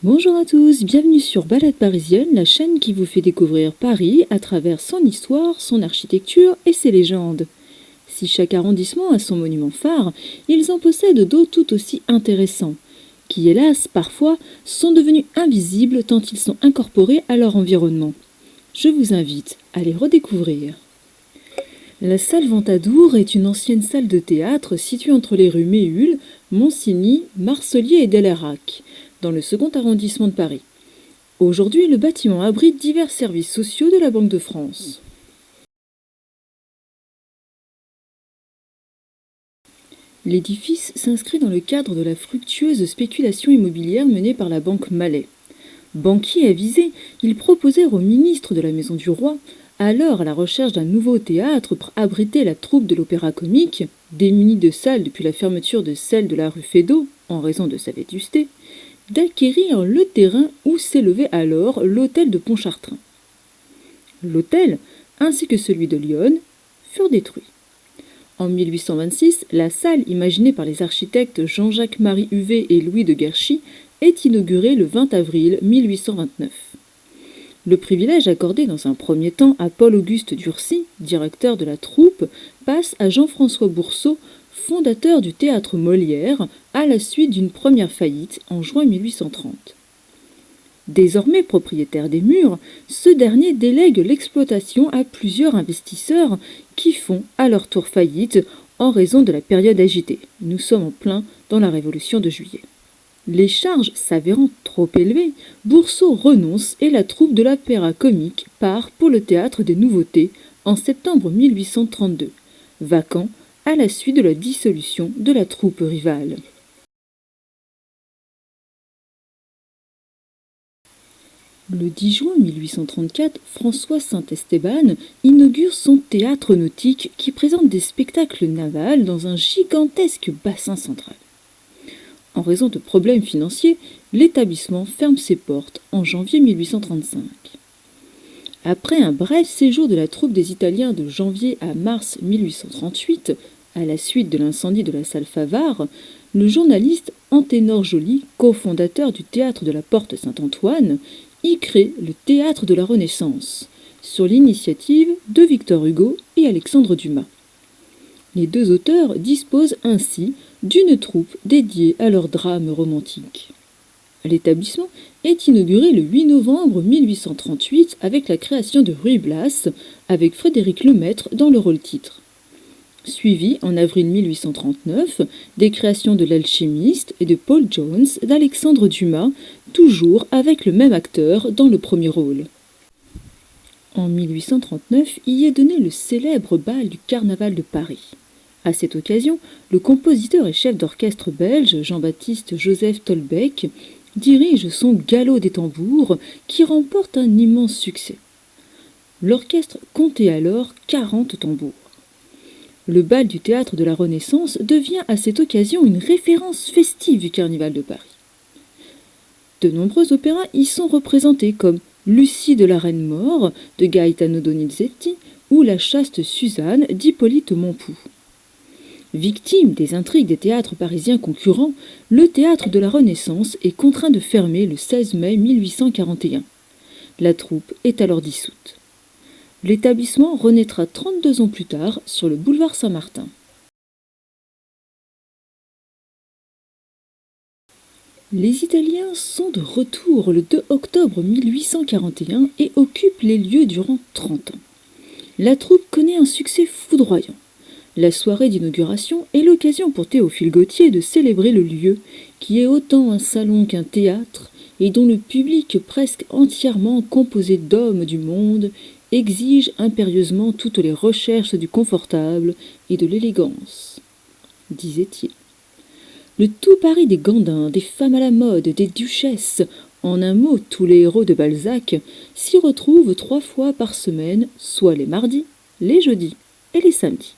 Bonjour à tous, bienvenue sur Balade Parisienne, la chaîne qui vous fait découvrir Paris à travers son histoire, son architecture et ses légendes. Si chaque arrondissement a son monument phare, ils en possèdent d'autres tout aussi intéressants, qui hélas, parfois, sont devenus invisibles tant ils sont incorporés à leur environnement. Je vous invite à les redécouvrir. La salle Ventadour est une ancienne salle de théâtre située entre les rues Méhul, Monsigny, Marcelier et Delarac, dans le second arrondissement de Paris. Aujourd'hui, le bâtiment abrite divers services sociaux de la Banque de France. L'édifice s'inscrit dans le cadre de la fructueuse spéculation immobilière menée par la Banque Mallet. Banquier avisé, il proposait au ministre de la Maison du Roi, alors à la recherche d'un nouveau théâtre pour abriter la troupe de l'Opéra-Comique, démunie de salle depuis la fermeture de celle de la rue Feydeau, en raison de sa vétusté, d'acquérir le terrain où s'élevait alors l'hôtel de Pontchartrain. L'hôtel, ainsi que celui de Lyon, furent détruits. En 1826, la salle imaginée par les architectes Jean-Jacques-Marie Huvet et Louis de Guerchy est inaugurée le 20 avril 1829. Le privilège accordé dans un premier temps à Paul-Auguste Durcy, directeur de la troupe, passe à Jean-François Boursault, fondateur du théâtre Molière, à la suite d'une première faillite en juin 1830. Désormais propriétaire des murs, ce dernier délègue l'exploitation à plusieurs investisseurs qui font à leur tour faillite en raison de la période agitée. Nous sommes en plein dans la Révolution de Juillet. Les charges s'avérant trop élevées, Boursault renonce et la troupe de l'Opéra-Comique part pour le Théâtre des Nouveautés en septembre 1832, vacant à la suite de la dissolution de la troupe rivale. Le 10 juin 1834, François Saint-Estéban inaugure son théâtre nautique qui présente des spectacles navals dans un gigantesque bassin central. En raison de problèmes financiers, l'établissement ferme ses portes en janvier 1835. Après un bref séjour de la troupe des Italiens de janvier à mars 1838, à la suite de l'incendie de la salle Favart, le journaliste Anténor Joly, cofondateur du théâtre de la Porte Saint-Antoine, y crée le Théâtre de la Renaissance, sur l'initiative de Victor Hugo et Alexandre Dumas. Les deux auteurs disposent ainsi d'une troupe dédiée à leur drame romantique. L'établissement est inauguré le 8 novembre 1838 avec la création de Ruy Blas, avec Frédéric Lemaître dans le rôle-titre. Suivi en avril 1839 des créations de L'Alchimiste et de Paul Jones d'Alexandre Dumas, toujours avec le même acteur dans le premier rôle. En 1839, y est donné le célèbre bal du Carnaval de Paris. À cette occasion, le compositeur et chef d'orchestre belge Jean-Baptiste Joseph Tolbeck dirige son Galop des tambours qui remporte un immense succès. L'orchestre comptait alors 40 tambours. Le bal du théâtre de la Renaissance devient à cette occasion une référence festive du Carnaval de Paris. De nombreux opéras y sont représentés comme Lucie de la Reine Mort de Gaetano Donizetti ou La chaste Suzanne d'Hippolyte Montpoux. Victime des intrigues des théâtres parisiens concurrents, le théâtre de la Renaissance est contraint de fermer le 16 mai 1841. La troupe est alors dissoute. L'établissement renaîtra 32 ans plus tard sur le boulevard Saint-Martin. Les Italiens sont de retour le 2 octobre 1841 et occupent les lieux durant 30 ans. La troupe connaît un succès foudroyant. La soirée d'inauguration est l'occasion pour Théophile Gautier de célébrer le lieu, qui est autant un salon qu'un théâtre, et dont le public presque entièrement composé d'hommes du monde exige impérieusement toutes les recherches du confortable et de l'élégance, disait-il. Le tout Paris des gandins, des femmes à la mode, des duchesses, en un mot tous les héros de Balzac, s'y retrouvent 3 fois par semaine, soit les mardis, les jeudis et les samedis.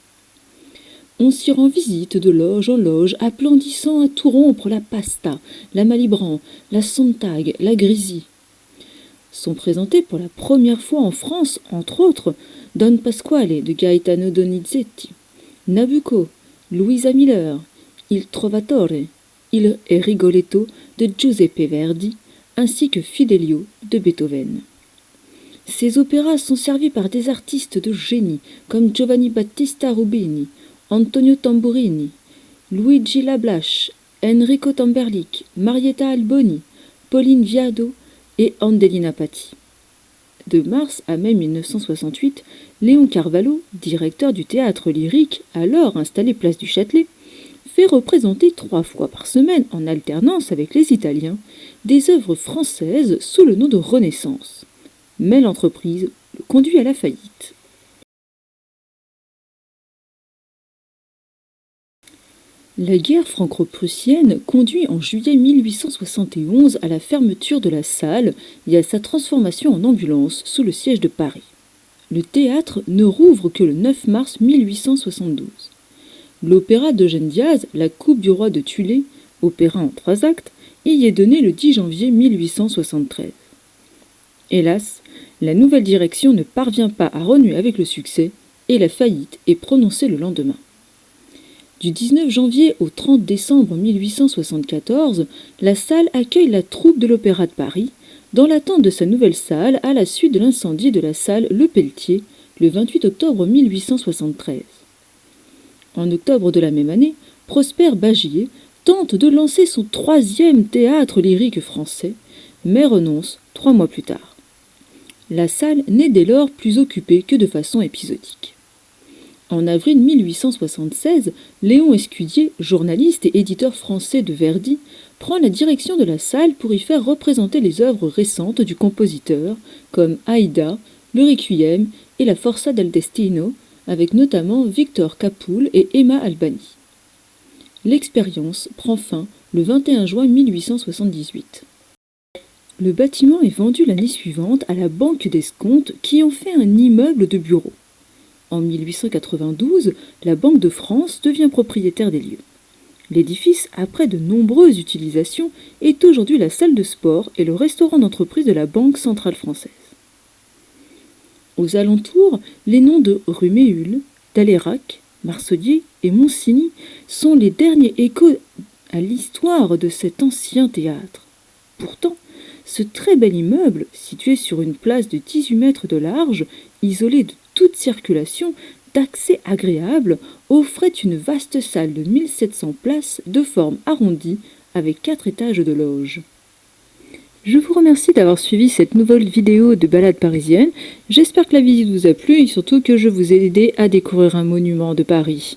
On s'y rend visite de loge en loge, applaudissant à tout rompre la pasta, la malibran, la sontag, la grisi. Sont présentés pour la première fois en France, entre autres, Don Pasquale de Gaetano Donizetti, Nabucco, Luisa Miller, Il Trovatore, Il Rigoletto de Giuseppe Verdi, ainsi que Fidelio de Beethoven. Ces opéras sont servis par des artistes de génie comme Giovanni Battista Rubini, Antonio Tamburini, Luigi Lablache, Enrico Tamberlik, Marietta Alboni, Pauline Viado et Andelina Patti. De mars à mai 1968, Léon Carvalho, directeur du théâtre lyrique, alors installé place du Châtelet, fait représenter 3 fois par semaine, en alternance avec les Italiens, des œuvres françaises sous le nom de Renaissance. Mais l'entreprise le conduit à la faillite. La guerre franco-prussienne conduit en juillet 1871 à la fermeture de la salle et à sa transformation en ambulance sous le siège de Paris. Le théâtre ne rouvre que le 9 mars 1872. L'opéra d'Eugène Diaz, La Coupe du roi de Thulé, opéra en 3 actes, y est donné le 10 janvier 1873. Hélas, la nouvelle direction ne parvient pas à renouer avec le succès et la faillite est prononcée le lendemain. Du 19 janvier au 30 décembre 1874, la salle accueille la troupe de l'Opéra de Paris, dans l'attente de sa nouvelle salle à la suite de l'incendie de la salle Le Pelletier, le 28 octobre 1873. En octobre de la même année, Prosper Bagier tente de lancer son 3e théâtre lyrique français, mais renonce 3 mois plus tard. La salle n'est dès lors plus occupée que de façon épisodique. En avril 1876, Léon Escudier, journaliste et éditeur français de Verdi, prend la direction de la salle pour y faire représenter les œuvres récentes du compositeur, comme Aïda, le Requiem et la Forza del Destino, avec notamment Victor Capoul et Emma Albani. L'expérience prend fin le 21 juin 1878. Le bâtiment est vendu l'année suivante à la Banque d'Escompte qui en fait un immeuble de bureaux. En 1892, la Banque de France devient propriétaire des lieux. L'édifice, après de nombreuses utilisations, est aujourd'hui la salle de sport et le restaurant d'entreprise de la Banque centrale française. Aux alentours, les noms de rue Méhul, d'Alérac, Marcelier et Monsigny sont les derniers échos à l'histoire de cet ancien théâtre. Pourtant, ce très bel immeuble, situé sur une place de 18 mètres de large, isolé de toute circulation, d'accès agréable, offrait une vaste salle de 1700 places de forme arrondie avec 4 étages de loges. Je vous remercie d'avoir suivi cette nouvelle vidéo de balade parisienne. J'espère que la visite vous a plu et surtout que je vous ai aidé à découvrir un monument de Paris.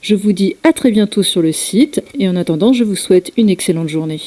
Je vous dis à très bientôt sur le site et en attendant, je vous souhaite une excellente journée.